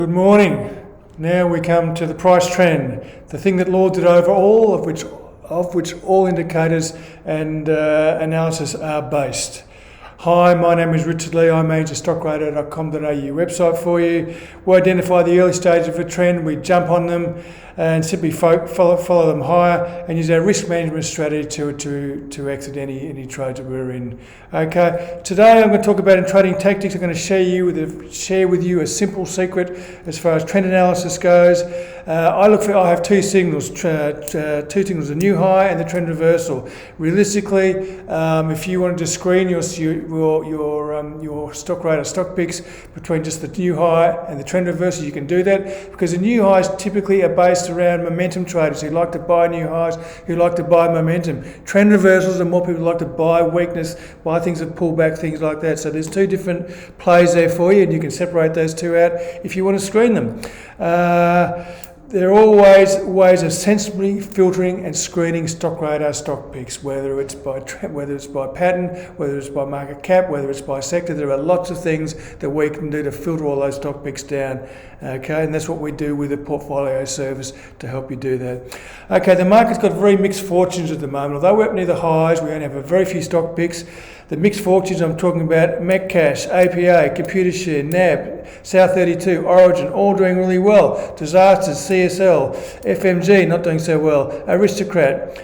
Good morning. Now we come to the price trend, the thing that lords it over all, of which all indicators and analysis are based. Hi, my name is Richard Lee. I manage the stockradar.com.au website for you. We identify the early stages of a trend, we jump on them and simply follow them higher and use our risk management strategy to exit any trades that we're in. Okay, today I'm going to talk about in trading tactics. I'm going to share with you a simple secret as far as trend analysis goes. I have two signals, a new high and the trend reversal. Realistically, if you wanted to screen your Stockradar stock picks between just the new high and the trend reversal, you can do that because the new highs typically are based around momentum traders who like to buy new highs, who like to buy momentum. Trend reversals are more people who like to buy weakness, buy things that pull back, things like that. So there's two different plays there for you, and you can separate those two out if you want to screen them. There are always ways of sensibly filtering and screening Stockradar stock picks, whether it's by pattern, whether it's by market cap, whether it's by sector. There are lots of things that we can do to filter all those stock picks down. Okay, and that's what we do with a portfolio service to help you do that. Okay, the market's got very mixed fortunes at the moment. Although we're up near the highs, we only have a very few stock picks. The mixed fortunes I'm talking about, Metcash, APA, Computershare, NAB, South32, Origin, all doing really well. Disasters, CSL, FMG not doing so well. Aristocrat,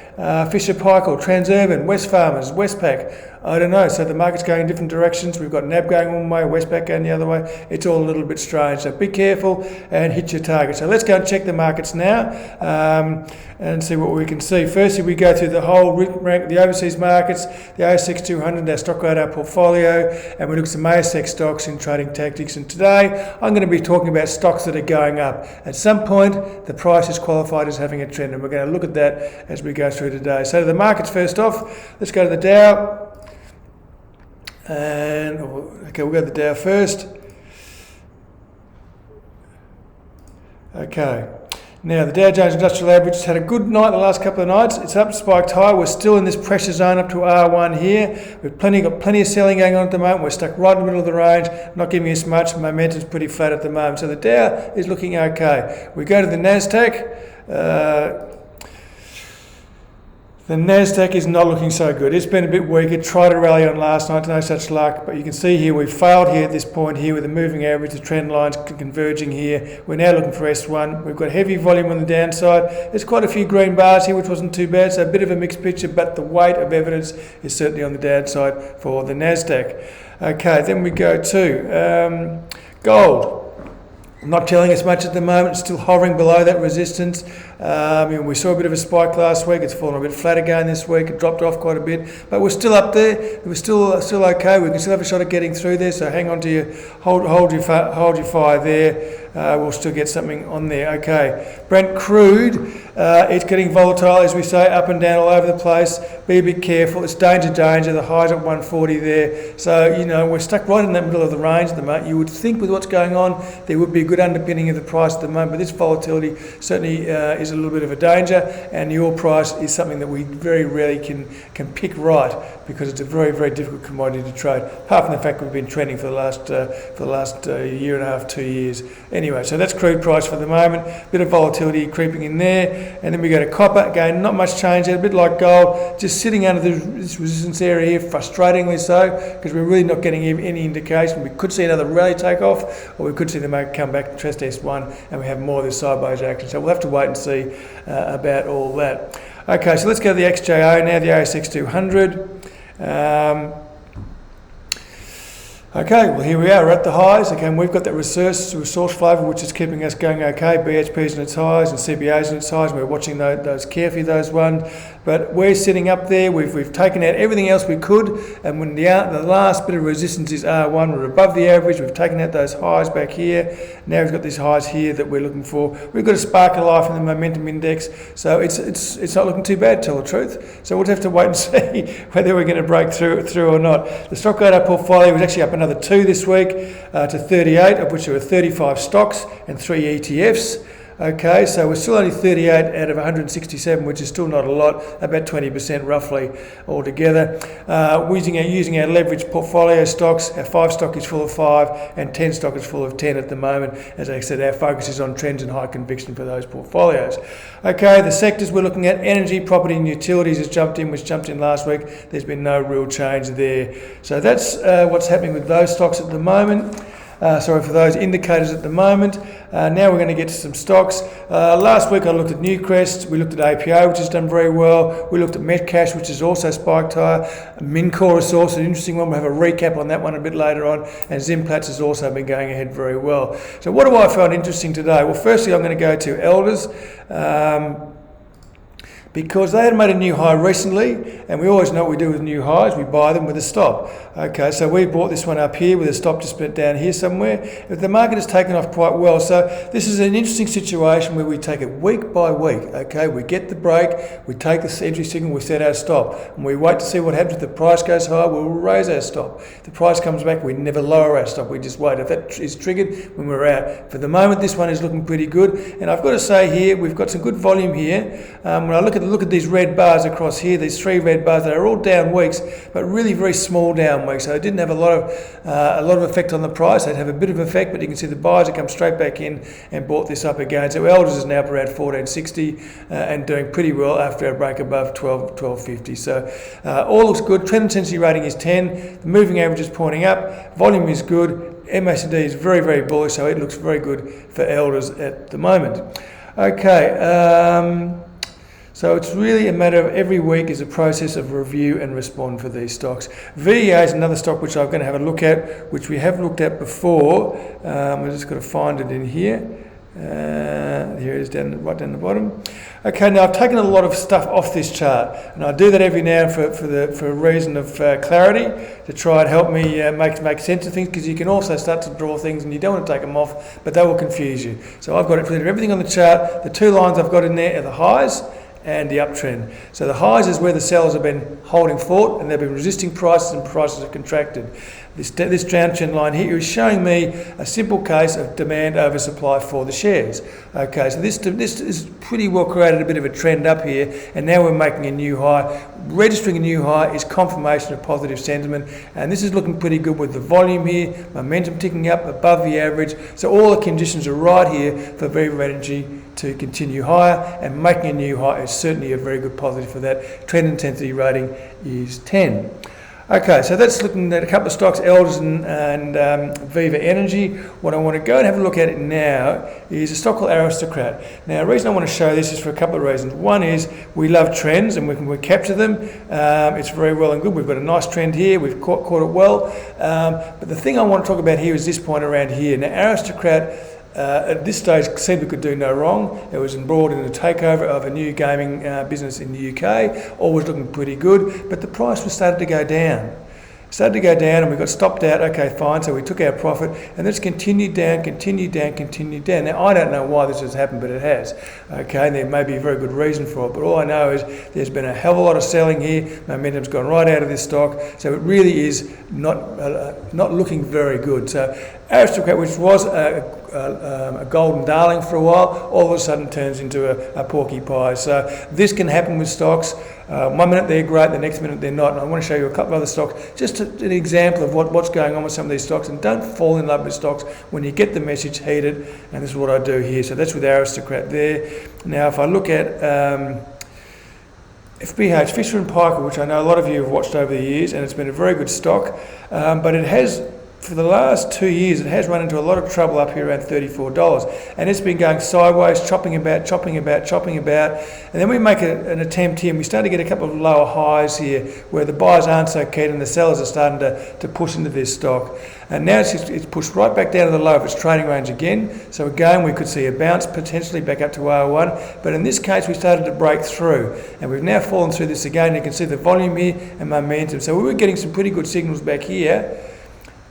Fisher Paykel, Transurban, Wesfarmers, Westpac. I don't know, so the market's going in different directions. We've got NAB going one way, Westpac going the other way. It's all a little bit strange, so be careful and hit your target. So let's go and check the markets now and see what we can see. Firstly, we go through the whole rank, the overseas markets, the ASX 200, our Stockradar portfolio, and we look at some ASX stocks in trading tactics. And today, I'm going to be talking about stocks that are going up. At some point, the price is qualified as having a trend, and we're going to look at that as we go through today. So the markets first off, let's go to the Dow. And okay, we'll go to the Dow first. Okay, now the Dow Jones Industrial Average has had a good night the last couple of nights. It's up, spiked high. We're still in this pressure zone up to R1 here. We've got plenty of selling going on at the moment. We're stuck right in the middle of the range, not giving us much. Momentum's pretty flat at the moment. So the Dow is looking okay. We go to the Nasdaq. The Nasdaq is not looking so good. It's been a bit weak. It tried to rally on last night, no such luck. But you can see here we've failed here at this point here with the moving average, the trend lines converging here. We're now looking for S1. We've got heavy volume on the downside. There's quite a few green bars here, which wasn't too bad. So a bit of a mixed picture, but the weight of evidence is certainly on the downside for the Nasdaq. Okay, then we go to gold. Not telling us much at the moment, it's still hovering below that resistance. We saw a bit of a spike last week, it's fallen a bit flat again this week, it dropped off quite a bit, but we're still up there, we're still okay, we can still have a shot at getting through there, so hang on to your, hold your fire there, we'll still get something on there. Okay, Brent crude, it's getting volatile as we say, up and down all over the place, be a bit careful, it's danger, the high's at 140 there, so we're stuck right in that middle of the range at the moment. You would think with what's going on, there would be a good underpinning of the price at the moment, but this volatility certainly is a little bit of a danger, and the oil price is something that we very rarely can pick right because it's a very, very difficult commodity to trade, apart from the fact we've been trending for the last year and a half, 2 years. Anyway, so that's crude price for the moment, bit of volatility creeping in there, and then we go to copper, again, not much change there, a bit like gold, just sitting under this resistance area here, frustratingly so, because we're really not getting any indication. We could see another rally take off, or we could see the market come back, test S1, and we have more of this sideways action. So we'll have to wait and see about all that. Okay, so let's go to the XJO now, the ASX 200. Okay, well here we are, we're at the highs. Again, we've got that resource flavour which is keeping us going okay. BHP's in its highs and CBA's in its highs. We're watching those carefully, those ones. But we're sitting up there. We've taken out everything else we could. And when the last bit of resistance is R1, we're above the average. We've taken out those highs back here. Now we've got these highs here that we're looking for. We've got a spark of life in the momentum index. So it's not looking too bad, to tell the truth. So we'll have to wait and see whether we're going to break through or not. The Stockradar portfolio was actually up another 2 this week to 38, of which there were 35 stocks and 3 ETFs. Okay, so we're still only 38 out of 167, which is still not a lot, about 20% roughly altogether. Using our leveraged portfolio stocks, our 5 stock is full of 5 and 10 stock is full of 10 at the moment. As I said, our focus is on trends and high conviction for those portfolios. Okay, the sectors we're looking at, energy, property and utilities has jumped in, which jumped in last week. There's been no real change there. So that's what's happening with those stocks at the moment. For those indicators at the moment. Now we're going to get to some stocks. Last week I looked at Newcrest, we looked at APO, which has done very well. We looked at Metcash, which has also spiked higher. MNCR is also an interesting one. We'll have a recap on that one a bit later on. And Zimplats has also been going ahead very well. So what do I find interesting today? Well, firstly I'm going to go to Elders. Because they had made a new high recently, and we always know what we do with new highs, we buy them with a stop. Okay, so we bought this one up here with a stop just down here somewhere. But the market has taken off quite well, so this is an interesting situation where we take it week by week. Okay, we get the break, we take the entry signal, we set our stop, and we wait to see what happens. If the price goes high, we'll raise our stop. If the price comes back, we never lower our stop, we just wait. If that is triggered, when we're out. For the moment, this one is looking pretty good, and I've got to say here, we've got some good volume here. When I look at these red bars across here, these 3 red bars, they are all down weeks, but really very small down weeks. So it didn't have a lot of effect on the price. They'd have a bit of effect, but you can see the buyers have come straight back in and bought this up again. So Elders is now around 1460 and doing pretty well after a break above 1250. So all looks good. Trend intensity rating is 10. The moving average is pointing up. Volume is good. MACD is very, very bullish, so it looks very good for Elders at the moment. Okay. So it's really a matter of every week is a process of review and respond for these stocks. VEA is another stock which I'm going to have a look at, which we have looked at before. We've just got to find it in here. Here it is, right down the bottom. Okay, now I've taken a lot of stuff off this chart, and I do that every now and for a reason of clarity, to try and help me make sense of things, because you can also start to draw things and you don't want to take them off, but they will confuse you. So I've got everything on the chart. The 2 lines I've got in there are the highs and the uptrend. So the highs is where the sellers have been holding fort and they've been resisting prices and prices have contracted. This downtrend line here is showing me a simple case of demand over supply for the shares. Okay, so this is pretty well created a bit of a trend up here, and now we're making a new high. Registering a new high is confirmation of positive sentiment, and this is looking pretty good with the volume here, momentum ticking up above the average. So all the conditions are right here for Viva Energy to continue higher, and making a new high is certainly a very good positive for that. Trend intensity rating is 10. Okay, so that's looking at a couple of stocks, Elders and Viva Energy. What I want to go and have a look at it now is a stock called Aristocrat. Now, the reason I want to show this is for a couple of reasons. One is we love trends and we capture them. It's very well and good. We've got a nice trend here. We've caught it well. But the thing I want to talk about here is this point around here. Now, Aristocrat, at this stage, seemed it could do no wrong. It was embroiled in a takeover of a new gaming business in the UK, always looking pretty good, but the price was started to go down. And we got stopped out. Okay, fine, so we took our profit, and it's continued down. Now, I don't know why this has happened, but it has. Okay, and there may be a very good reason for it, but all I know is there's been a hell of a lot of selling here. Momentum's gone right out of this stock, so it really is not looking very good. So Aristocrat, which was a golden darling for a while, all of a sudden turns into a porky pie. So this can happen with stocks. 1 minute they're great, the next minute they're not. And I want to show you a couple of other stocks, just an example of what's going on with some of these stocks. And don't fall in love with stocks. When you get the message, heed it. And this is what I do here. So that's with Aristocrat there. Now, if I look at FBH, Fisher & Paykel, which I know a lot of you have watched over the years, and it's been a very good stock, but it has, for the last 2 years, it has run into a lot of trouble up here around $34, and it's been going sideways, chopping about, and then we make an attempt here, and we start to get a couple of lower highs here, where the buyers aren't so keen and the sellers are starting to push into this stock. And now it's pushed right back down to the low of its trading range again. So again, we could see a bounce potentially back up to 101. But in this case, we started to break through. And we've now fallen through this again. You can see the volume here and momentum. So we were getting some pretty good signals back here.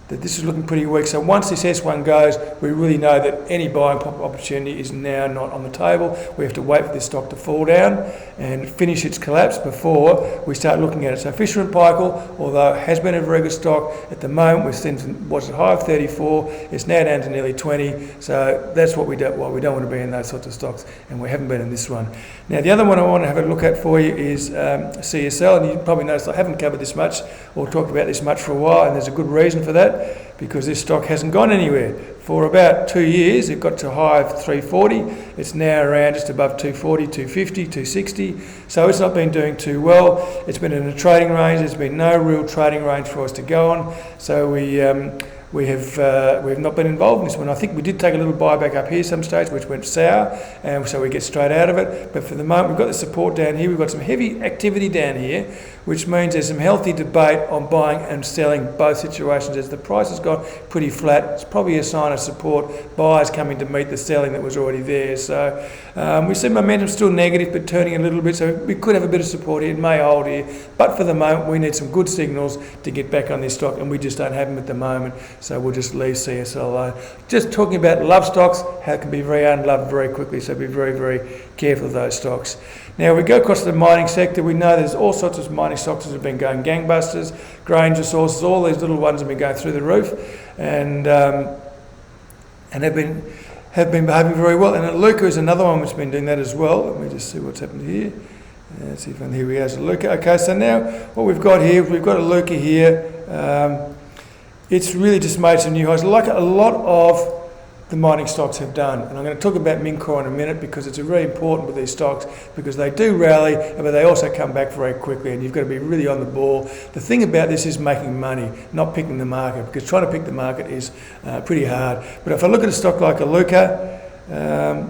that this is looking pretty weak. So once this S1 goes, we really know that any buying opportunity is now not on the table. We have to wait for this stock to fall down and finish its collapse before we start looking at it. So Fisher & Paykel, although it has been a very good stock, at the moment we've seen what's a high of 34, it's now down to nearly 20. So that's what we don't want to be in those sorts of stocks, and we haven't been in this one. Now the other one I want to have a look at for you is CSL, and you probably noticed I haven't covered this much or talked about this much for a while, and there's a good reason for that. Because this stock hasn't gone anywhere. For about 2 years, it got to a high of 340. It's now around just above 240, 250, 260. So it's not been doing too well. It's been in a trading range. There's been no real trading range for us to go on. So we have not been involved in this one. I think we did take a little buyback up here some stage, which went sour, and so we get straight out of it. But for the moment, we've got the support down here. We've got some heavy activity down here, which means there's some healthy debate on buying and selling both situations. As the price has gone pretty flat, it's probably a sign of support, buyers coming to meet the selling that was already there. So we see momentum still negative, but turning a little bit, so we could have a bit of support here. It may hold here, but for the moment, we need some good signals to get back on this stock, and we just don't have them at the moment. So we'll just leave CSL alone. Just talking about love stocks, how it can be very unloved very quickly, so be very, very careful of those stocks. Now we go across to the mining sector. We know there's all sorts of mining stocks that have been going gangbusters, grain resources, all these little ones have been going through the roof, and have been behaving very well. And LUCA is another one which has been doing that as well. Let me just see what's happened here. Let's see if here we have a LUCA. Okay, so now what we've got here, we've got a LUCA here. It's really just made some new highs, like a lot of the mining stocks have done. And I'm going to talk about MNCR in a minute because it's very important with these stocks because they do rally, but they also come back very quickly, and you've got to be really on the ball. The thing about this is making money, not picking the market, because trying to pick the market is pretty hard. But if I look at a stock like a LUCA,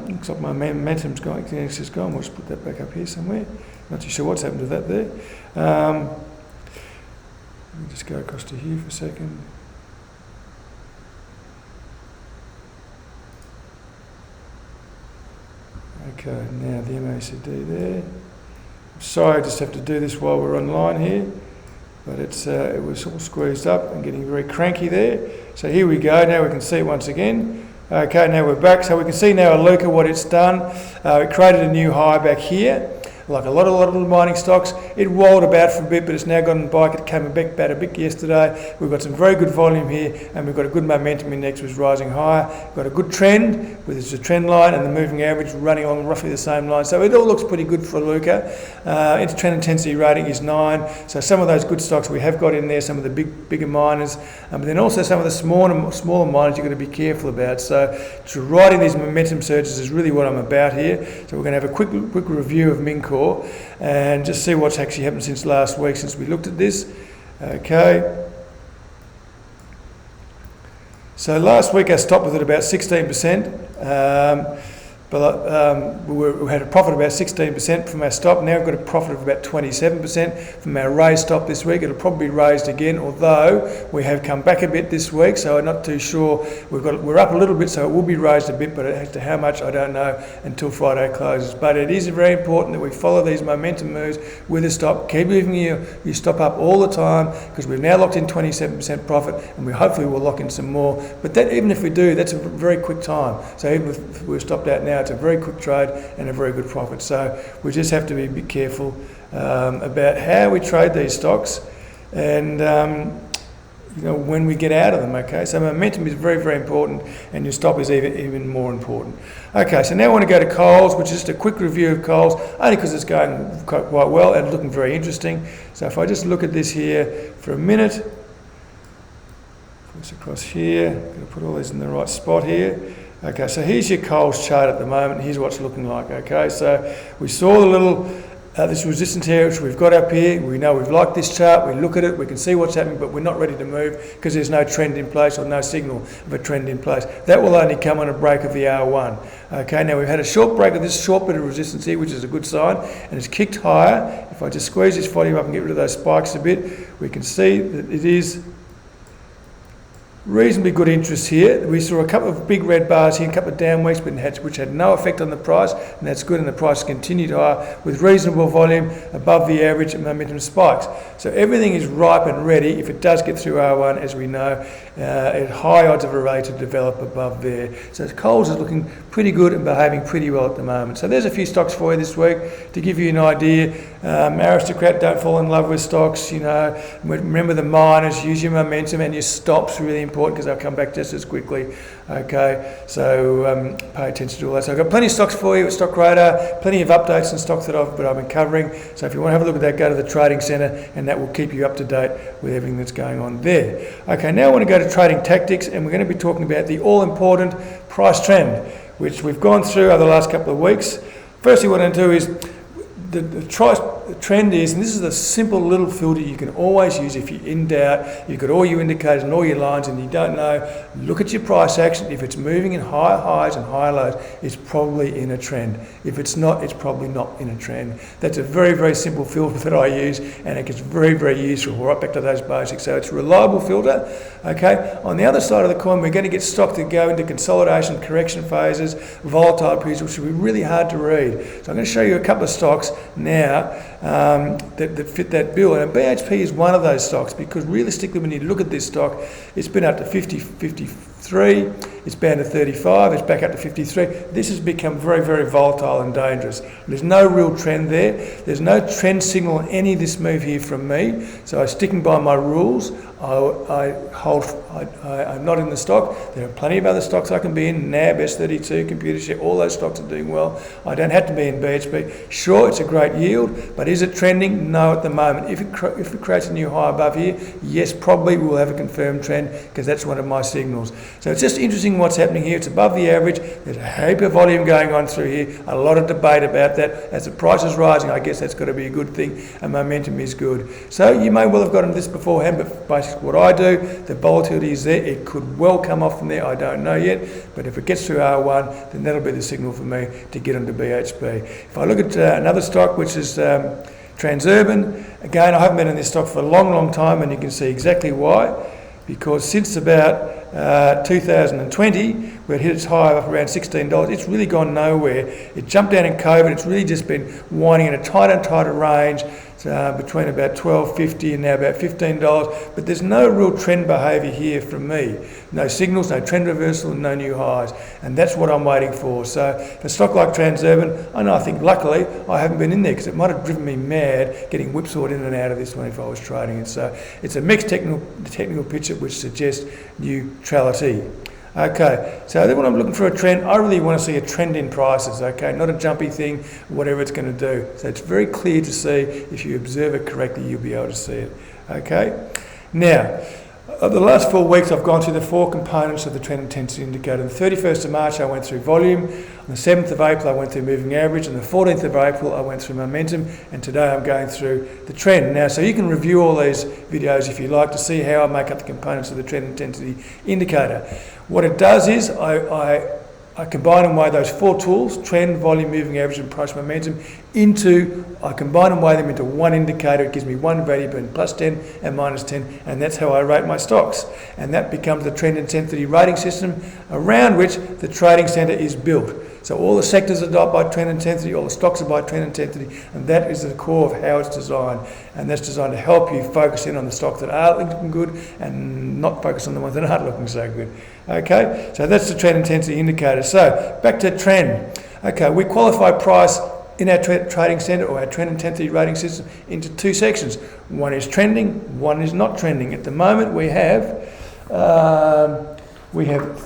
looks like my momentum's going, it's just gone. We'll just put that back up here somewhere. Not too sure what's happened to that there. Let me just go across to here for a second. Okay, now the MACD there. Sorry, I just have to do this while we're online here, but it was all squeezed up and getting very cranky there. So here we go. Now we can see it once again. Okay, now we're back. So we can see now a LUCA what it's done. It created a new high back here. Like a lot of mining stocks, it walled about for a bit, but it's now gone bike. It came back about a bit yesterday. We've got some very good volume here, and we've got a good momentum index which is rising higher. We've got a good trend, with it's a trend line, and the moving average running on roughly the same line. So it all looks pretty good for LUCA. Its trend intensity rating is 9. So some of those good stocks we have got in there, some of the bigger miners, but then also some of the smaller miners you've got to be careful about. So riding these momentum surges is really what I'm about here. So we're going to have a quick review of MNCR and just see what's actually happened since last week, since we looked at this. Okay. So last week our stop was at about 16%. We had a profit of about 16% from our stop. Now we've got a profit of about 27% from our raised stop this week. It'll probably be raised again, although we have come back a bit this week, so I'm not too sure. We're up a little bit, so it will be raised a bit, but as to how much I don't know until Friday closes. But it is very important that we follow these momentum moves with a stop. Keep moving your stop up all the time, because we've now locked in 27% profit, and we hopefully will lock in some more. But that, even if we do, that's a very quick time. So even if we're stopped out now, it's a very quick trade and a very good profit. So we just have to be a bit careful about how we trade these stocks, and when we get out of them. Okay, so momentum is very, very important, and your stop is even more important. Okay, so now I want to go to Coles, which is just a quick review of Coles, only because it's going quite well and looking very interesting. So if I just look at this here for a minute, push across here, I'm going to put all these in the right spot here. Okay, so here's your Coles chart at the moment. Here's what it's looking like. Okay, so we saw the little this resistance area which we've got up here. We know we've liked this chart. We look at it, we can see what's happening, but we're not ready to move because there's no trend in place or no signal of a trend in place. That will only come on a break of the R1. Okay, now we've had a short break of this short bit of resistance here, which is a good sign, and it's kicked higher. If I just squeeze this volume up and get rid of those spikes a bit, we can see that it is reasonably good interest here. We saw a couple of big red bars here, a couple of down weeks, which had no effect on the price, and that's good, and the price continued higher with reasonable volume above the average and momentum spikes. So everything is ripe and ready if it does get through R1, as we know, at high odds of a rate to develop above there. So Coles is looking pretty good and behaving pretty well at the moment. So there's a few stocks for you this week to give you an idea. Aristocrat, don't fall in love with stocks, you know. Remember the miners, use your momentum, and your stops, really important because they'll come back just as quickly. Okay, so pay attention to all that. So I've got plenty of stocks for you at Stockradar, plenty of updates and stocks that I've been covering. So if you want to have a look at that, go to the Trading Centre, and that will keep you up to date with everything that's going on there. Okay, now I want to go to trading tactics, and we're going to be talking about the all-important price trend, which we've gone through over the last couple of weeks. Firstly, what I'm going to do is the trend is, and this is a simple little filter you can always use if you're in doubt, you've got all your indicators and all your lines and you don't know, look at your price action. If it's moving in higher highs and higher lows, it's probably in a trend. If it's not, it's probably not in a trend. That's a very, very simple filter that I use, and it gets very, very useful, right back to those basics. So it's a reliable filter. Okay, on the other side of the coin, we're going to get stocks that go into consolidation, correction phases, volatile periods, which will be really hard to read. So I'm going to show you a couple of stocks now that fit that bill, and BHP is one of those stocks, because realistically when you look at this stock, it's been up to 50, 53, it's down to 35, it's back up to 53. This has become very, very volatile and dangerous. There's no real trend there. There's no trend signal in any of this move here from me, so I'm sticking by my rules. I'm not in the stock. There are plenty of other stocks I can be in, NAB, S32, Computershare, all those stocks are doing well. I don't have to be in BHP. Sure, it's a great yield, but is it trending? No, at the moment. If it creates a new high above here, yes, probably we'll have a confirmed trend, because that's one of my signals. So it's just interesting what's happening here. It's above the average. There's a heap of volume going on through here, a lot of debate about that. As the price is rising, I guess that's got to be a good thing, and momentum is good. So you may well have gotten this beforehand, but basically what I do, the volatility is there. It could well come off from there, I don't know yet, but if it gets through R1, then that'll be the signal for me to get onto BHP. If I look at another stock, which is Transurban, again, I haven't been in this stock for a long, long time, and you can see exactly why. Because since about 2020, where it hit its high of around $16, it's really gone nowhere. It jumped down in COVID. It's really just been winding in a tighter and tighter range, between about $12.50 and now about $15. But there's no real trend behaviour here from me. No signals, no trend reversal, and no new highs. And that's what I'm waiting for. So for a stock like Transurban, I think luckily I haven't been in there, because it might have driven me mad getting whipsawed in and out of this one if I was trading it. So it's a mixed technical picture which suggests neutrality. Okay, so then when I'm looking for a trend, I really want to see a trend in prices, okay, not a jumpy thing, whatever it's going to do. So it's very clear to see. If you observe it correctly, you'll be able to see it, okay? Now, over the last 4 weeks, I've gone through the 4 components of the trend intensity indicator. The 31st of March, I went through volume. On the 7th of April, I went through moving average. And the 14th of April, I went through momentum. And today, I'm going through the trend. Now, so you can review all these videos if you like to see how I make up the components of the trend intensity indicator. What it does is I combine and weigh those 4 tools, trend, volume, moving average and price momentum, I combine and weigh them into one indicator. It gives me one value between +10 and -10, and that's how I rate my stocks. And that becomes the trend intensity rating system around which the trading centre is built. So all the sectors are by trend intensity, all the stocks are by trend intensity, and that is the core of how it's designed. And that's designed to help you focus in on the stocks that are looking good and not focus on the ones that aren't looking so good. Okay, so that's the trend intensity indicator. So back to trend. Okay, we qualify price in our trading centre, or our trend intensity rating system, into 2 sections. One is trending, one is not trending. At the moment we have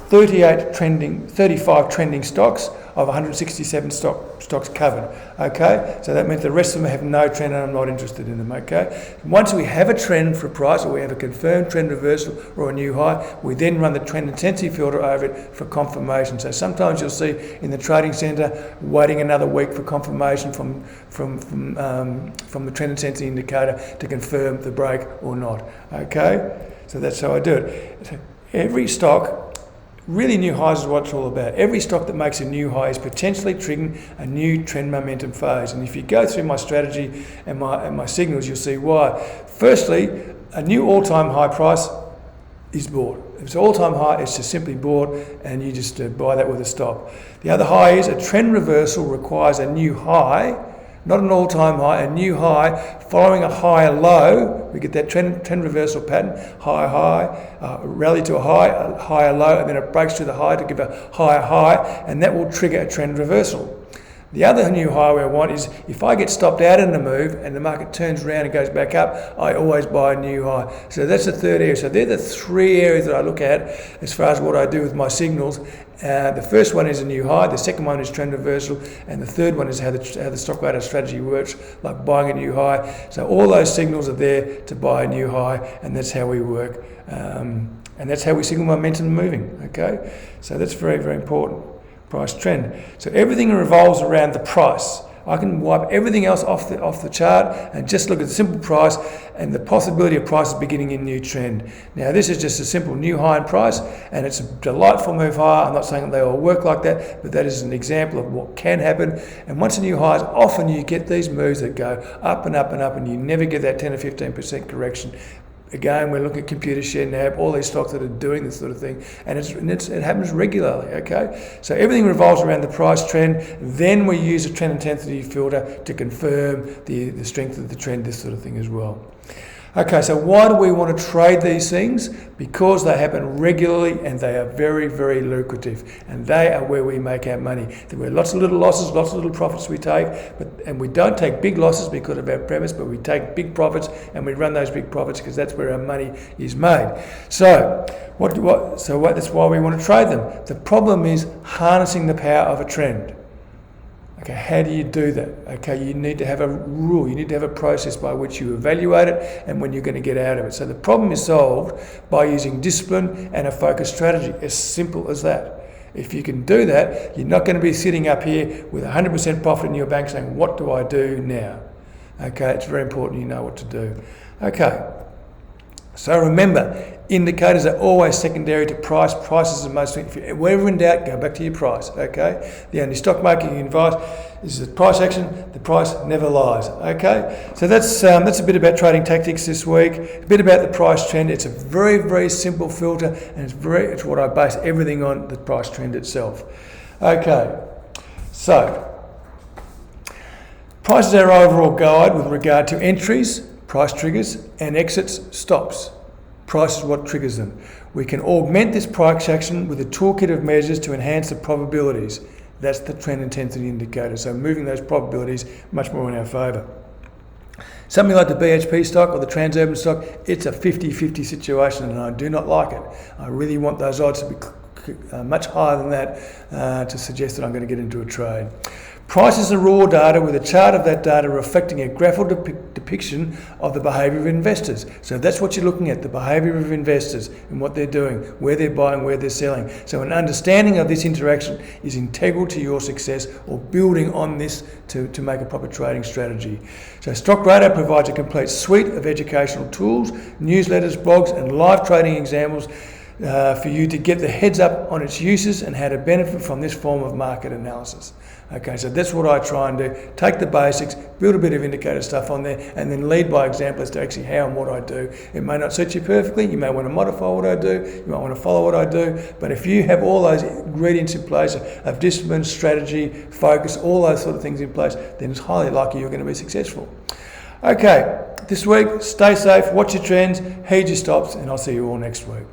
35 trending stocks of 167 stocks covered. Okay, so that means the rest of them have no trend, and I'm not interested in them. Okay, once we have a trend for a price, or we have a confirmed trend reversal or a new high, we then run the trend intensity filter over it for confirmation. So sometimes you'll see in the trading centre waiting another week for confirmation from the trend intensity indicator to confirm the break or not. Okay, so that's how I do it. So every stock. Really, new highs is what it's all about. Every stock that makes a new high is potentially triggering a new trend momentum phase. And if you go through my strategy and my signals, you'll see why. Firstly, a new all-time high price is bought. If it's all-time high, it's just simply bought, and you just buy that with a stop. The other high is a trend reversal requires a new high, not an all-time high, a new high following a higher low. We get that trend reversal pattern, high, rally to a higher low, and then it breaks to the high to give a higher high, and that will trigger a trend reversal. The other new high we want is if I get stopped out in a move and the market turns around and goes back up, I always buy a new high. So that's the third area. So they're the three areas that I look at as far as what I do with my signals. The first one is a new high, the second one is trend reversal, and the third one is how the Stockradar strategy works, like buying a new high. So all those signals are there to buy a new high, and that's how we work. And that's how we signal momentum moving, okay? So that's very, very important. Price trend. So everything revolves around the price. I can wipe everything else off the chart and just look at the simple price and the possibility of prices beginning a new trend. Now this is just a simple new high in price, and it's a delightful move higher. I'm not saying that they all work like that, but that is an example of what can happen. And once a new high is, often you get these moves that go up and up and up, and you never get that 10 or 15% correction. Again, we're looking at Computer Share, NAB, all these stocks that are doing this sort of thing, and it happens regularly, okay? So everything revolves around the price trend. Then we use a trend intensity filter to confirm the strength of the trend, this sort of thing as well. Okay, so why do we want to trade these things? Because they happen regularly and they are very, very lucrative, and they are where we make our money. There were lots of little losses, lots of little profits we take, and we don't take big losses because of our premise, but we take big profits and we run those big profits because that's where our money is made. So that's why we want to trade them. The problem is harnessing the power of a trend. Okay, how do you do that? Okay, you need to have a rule, you need to have a process by which you evaluate it and when you're going to get out of it. So the problem is solved by using discipline and a focused strategy, as simple as that. If you can do that, you're not going to be sitting up here with 100% profit in your bank saying, what do I do now? Okay, it's very important you know what to do. Okay, so remember, indicators are always secondary to price. Price is the most, if you're ever in doubt, go back to your price, okay? The only stock market advice is the price action, the price never lies, okay? So that's a bit about trading tactics this week, a bit about the price trend. It's a very, very simple filter, and it's what I base everything on, the price trend itself. Okay, so price is our overall guide with regard to entries, price triggers, and exits, stops. Price is what triggers them. We can augment this price action with a toolkit of measures to enhance the probabilities. That's the trend intensity indicator. So moving those probabilities much more in our favour. Something like the BHP stock or the transurban stock, it's a 50-50 situation, and I do not like it. I really want those odds to be much higher than that to suggest that I'm going to get into a trade. Price is the raw data with a chart of that data reflecting a graphical depiction of the behaviour of investors. So that's what you're looking at, the behaviour of investors and what they're doing, where they're buying, where they're selling. So an understanding of this interaction is integral to your success or building on this to make a proper trading strategy. So Stockradar provides a complete suite of educational tools, newsletters, blogs and live trading examples for you to get the heads up on its uses and how to benefit from this form of market analysis. Okay, so that's what I try and do. Take the basics, build a bit of indicator stuff on there, and then lead by example as to actually how and what I do. It may not suit you perfectly. You may want to modify what I do. You might want to follow what I do. But if you have all those ingredients in place of discipline, strategy, focus, all those sort of things in place, then it's highly likely you're going to be successful. Okay, this week, stay safe, watch your trends, heed your stops, and I'll see you all next week.